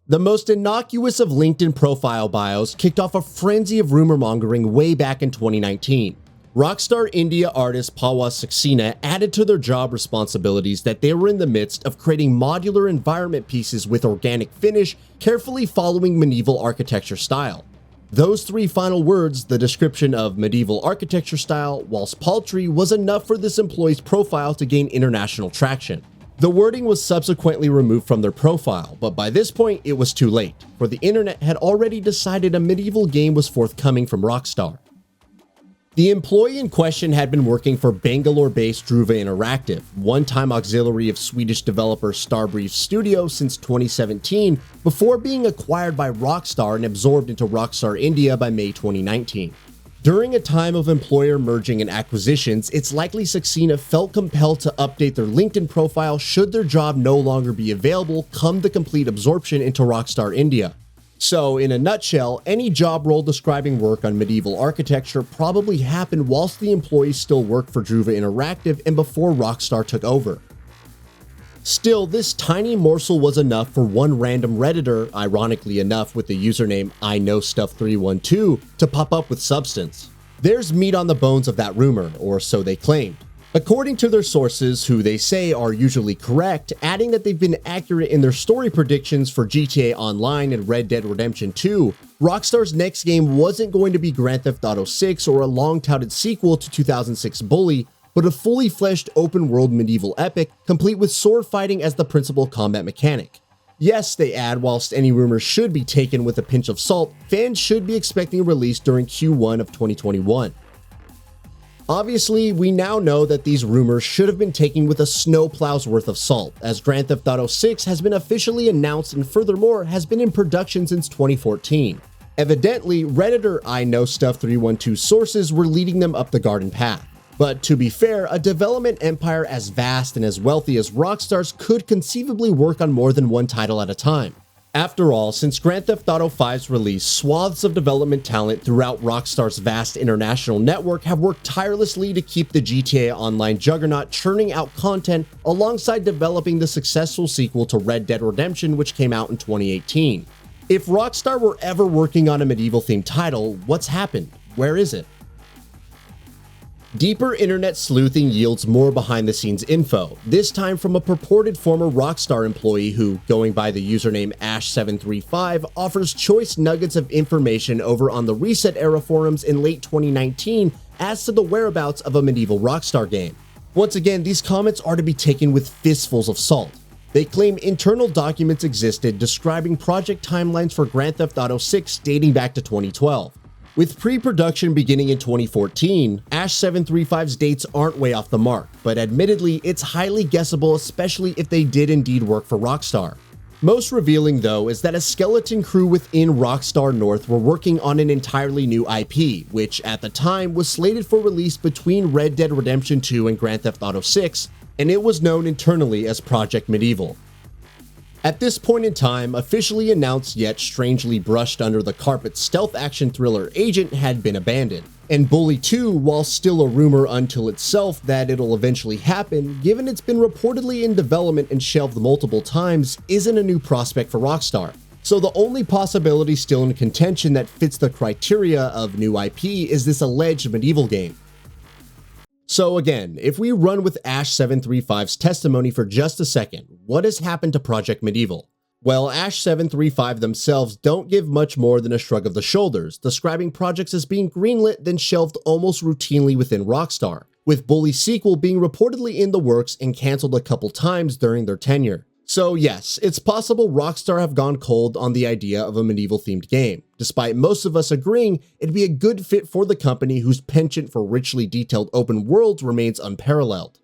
The most innocuous of LinkedIn profile bios kicked off a frenzy of rumor mongering way back in 2019. Rockstar India artist Pawa Saxena added to their job responsibilities that they were in the midst of creating modular environment pieces with organic finish, carefully following medieval architecture style. Those three final words, the description of medieval architecture style, whilst paltry, was enough for this employee's profile to gain international traction. The wording was subsequently removed from their profile, but by this point it was too late, for the internet had already decided a medieval game was forthcoming from Rockstar. The employee in question had been working for Bangalore-based Druva Interactive, one-time auxiliary of Swedish developer Starbreeze Studio since 2017, before being acquired by Rockstar and absorbed into Rockstar India by May 2019. During a time of employer merging and acquisitions, it's likely Saxena felt compelled to update their LinkedIn profile should their job no longer be available come the complete absorption into Rockstar India. So, in a nutshell, any job role describing work on medieval architecture probably happened whilst the employees still worked for Druva Interactive and before Rockstar took over. Still, this tiny morsel was enough for one random Redditor, ironically enough with the username IKnowStuff312, to pop up with substance. There's meat on the bones of that rumor, or so they claimed. According to their sources, who they say are usually correct, adding that they've been accurate in their story predictions for GTA Online and Red Dead Redemption 2, Rockstar's next game wasn't going to be Grand Theft Auto 6 or a long-touted sequel to 2006 Bully, but a fully fleshed open-world medieval epic, complete with sword fighting as the principal combat mechanic. Yes, they add, whilst any rumors should be taken with a pinch of salt, fans should be expecting a release during Q1 of 2021. Obviously, we now know that these rumors should have been taken with a snowplow's worth of salt, as Grand Theft Auto 6 has been officially announced and furthermore has been in production since 2014. Evidently, Redditor IKnowStuff312 sources were leading them up the garden path. But to be fair, a development empire as vast and as wealthy as Rockstar's could conceivably work on more than one title at a time. After all, since Grand Theft Auto 5's release, swaths of development talent throughout Rockstar's vast international network have worked tirelessly to keep the GTA Online juggernaut churning out content alongside developing the successful sequel to Red Dead Redemption, which came out in 2018. If Rockstar were ever working on a medieval-themed title, what's happened? Where is it? Deeper internet sleuthing yields more behind-the-scenes info, this time from a purported former Rockstar employee who, going by the username Ash735, offers choice nuggets of information over on the Reset Era forums in late 2019 as to the whereabouts of a medieval Rockstar game. Once again, these comments are to be taken with fistfuls of salt. They claim internal documents existed describing project timelines for Grand Theft Auto 6 dating back to 2012. With pre-production beginning in 2014, Ash735's dates aren't way off the mark, but admittedly, it's highly guessable, especially if they did indeed work for Rockstar. Most revealing, though, is that a skeleton crew within Rockstar North were working on an entirely new IP, which at the time was slated for release between Red Dead Redemption 2 and Grand Theft Auto 6, and it was known internally as Project Medieval. At this point in time, officially announced yet strangely brushed under the carpet stealth action thriller Agent had been abandoned. And Bully 2, while still a rumor until itself that it'll eventually happen, given it's been reportedly in development and shelved multiple times, isn't a new prospect for Rockstar. So the only possibility still in contention that fits the criteria of new IP is this alleged medieval game. So again, if we run with Ash735's testimony for just a second, what has happened to Project Medieval? Well, Ash735 themselves don't give much more than a shrug of the shoulders, describing projects as being greenlit then shelved almost routinely within Rockstar, with Bully's sequel being reportedly in the works and cancelled a couple times during their tenure. So yes, it's possible Rockstar have gone cold on the idea of a medieval-themed game, despite most of us agreeing it'd be a good fit for the company whose penchant for richly detailed open worlds remains unparalleled.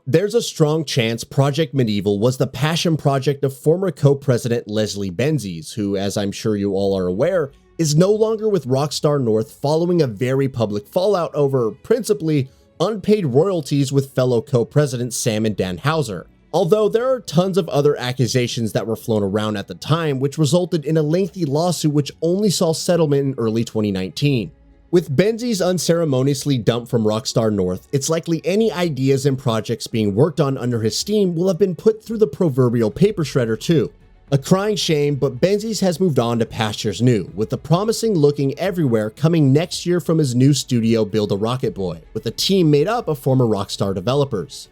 There's a strong chance Project Medieval was the passion project of former co-president Leslie Benzies, who, as I'm sure you all are aware, is no longer with Rockstar North following a very public fallout over, principally, unpaid royalties with fellow co-presidents Sam and Dan Houser. Although there are tons of other accusations that were flown around at the time, which resulted in a lengthy lawsuit which only saw settlement in early 2019. With Benzies unceremoniously dumped from Rockstar North, it's likely any ideas and projects being worked on under his steam will have been put through the proverbial paper shredder too. A crying shame, but Benzies has moved on to pastures new, with the promising Looking Everywhere coming next year from his new studio Build a Rocket Boy, with a team made up of former Rockstar developers.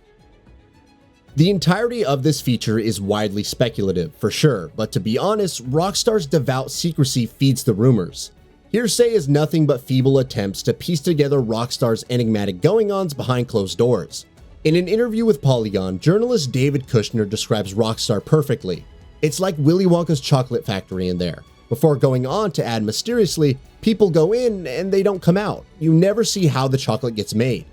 The entirety of this feature is widely speculative, for sure, but to be honest, Rockstar's devout secrecy feeds the rumors. Hearsay is nothing but feeble attempts to piece together Rockstar's enigmatic goings-ons behind closed doors. In an interview with Polygon, journalist David Kushner describes Rockstar perfectly. It's like Willy Wonka's chocolate factory in there. Before going on to add mysteriously, people go in and they don't come out. You never see how the chocolate gets made.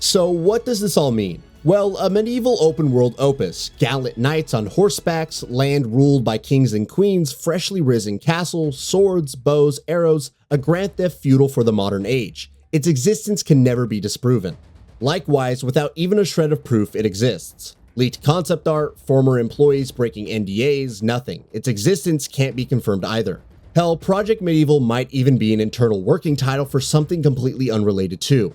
So what does this all mean? Well, a medieval open-world opus, gallant knights on horsebacks, land ruled by kings and queens, freshly risen castles, swords, bows, arrows, a Grand Theft feudal for the modern age. Its existence can never be disproven. Likewise, without even a shred of proof, it exists. Leaked concept art, former employees breaking NDAs, nothing. Its existence can't be confirmed either. Hell, Project Medieval might even be an internal working title for something completely unrelated too.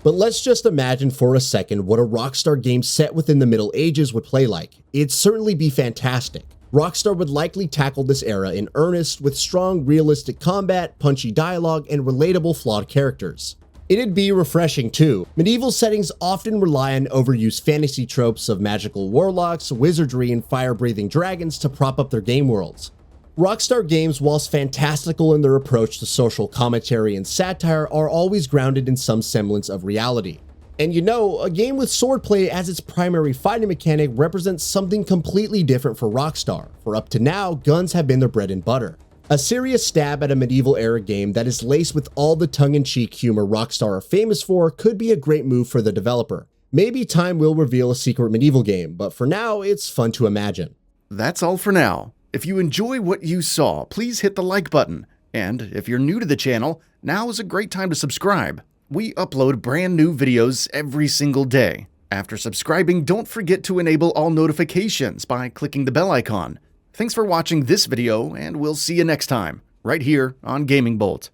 But let's just imagine for a second what a Rockstar game set within the Middle Ages would play like. It'd certainly be fantastic. Rockstar would likely tackle this era in earnest with strong, realistic combat, punchy dialogue, and relatable flawed characters. It'd be refreshing too. Medieval settings often rely on overused fantasy tropes of magical warlocks, wizardry, and fire-breathing dragons to prop up their game worlds. Rockstar games, whilst fantastical in their approach to social commentary and satire, are always grounded in some semblance of reality. And you know, a game with swordplay as its primary fighting mechanic represents something completely different for Rockstar, for up to now, guns have been their bread and butter. A serious stab at a medieval-era game that is laced with all the tongue-in-cheek humor Rockstar are famous for could be a great move for the developer. Maybe time will reveal a secret medieval game, but for now, it's fun to imagine. That's all for now. If you enjoy what you saw, please hit the like button. And if you're new to the channel, now is a great time to subscribe. We upload brand new videos every single day. After subscribing, don't forget to enable all notifications by clicking the bell icon. Thanks for watching this video, and we'll see you next time, right here on Gaming Bolt.